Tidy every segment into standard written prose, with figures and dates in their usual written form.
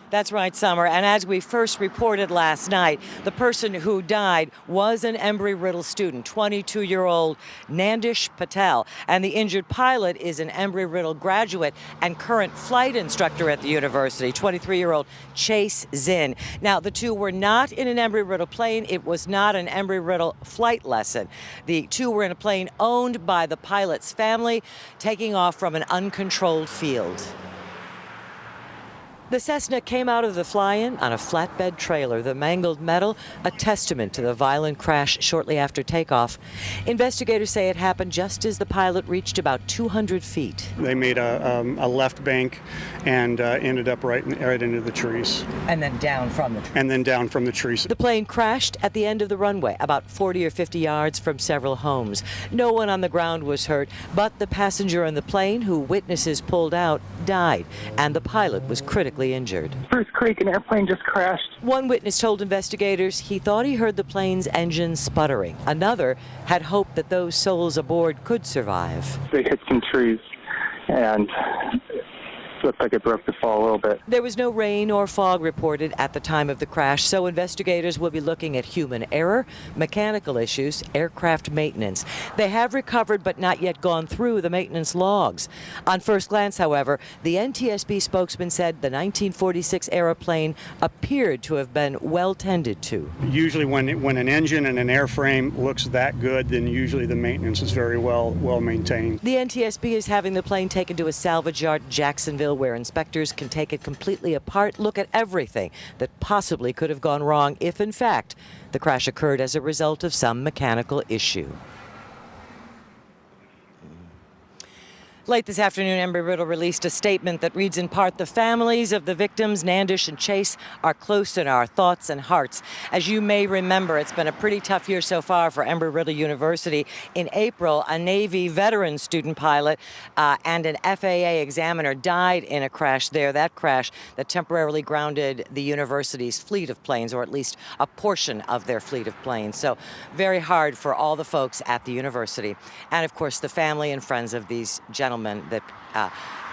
That's right, Summer. And as we first reported last night, the person who died was an Embry-Riddle student, 22-year-old Nandish Patel. And the injured pilot is an Embry-Riddle graduate and current flight instructor at the university, 23-year-old Chase Zinn. Now, the two were not in an Embry-Riddle plane. It was not an Embry-Riddle flight lesson. The two were in a plane owned by the pilot's family, taking off from an uncontrolled field. The Cessna came out of the fly-in on a flatbed trailer, the mangled metal a testament to the violent crash shortly after takeoff. Investigators say it happened just as the pilot reached about 200 feet. They made a left bank and ended up right into the trees. And then down from the trees. And then down from the trees. The plane crashed at the end of the runway, about 40 or 50 yards from several homes. No one on the ground was hurt, but the passenger in the plane, who witnesses pulled out, died, and the pilot was critically injured. Spruce Creek, an airplane just crashed. One witness told investigators he thought he heard the plane's engine sputtering. Another had hoped that those souls aboard could survive. They hit some trees and looked like it broke the fall a little bit. There was no rain or fog reported at the time of the crash, so investigators will be looking at human error, mechanical issues, aircraft maintenance. They have recovered but not yet gone through the maintenance logs. On first glance, however, the NTSB spokesman said the 1946 airplane appeared to have been well tended to. Usually when an engine and an airframe looks that good, then usually the maintenance is very well maintained. The NTSB is having the plane taken to a salvage yard in Jacksonville, where inspectors can take it completely apart, look at everything that possibly could have gone wrong if, in fact, the crash occurred as a result of some mechanical issue. Late this afternoon, Embry-Riddle released a statement that reads in part, "The families of the victims, Nandish and Chase, are close in our thoughts and hearts." As you may remember, it's been a pretty tough year so far for Embry-Riddle University. In April, a Navy veteran student pilot and an FAA examiner died in a crash there. That crash that temporarily grounded the university's fleet of planes, or at least a portion of their fleet of planes. So very hard for all the folks at the university. And of course, the family and friends of these gentlemen that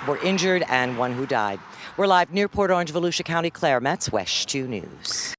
were injured and one who died. We're live near Port Orange, Volusia County. Claire Metz, WESH 2 News.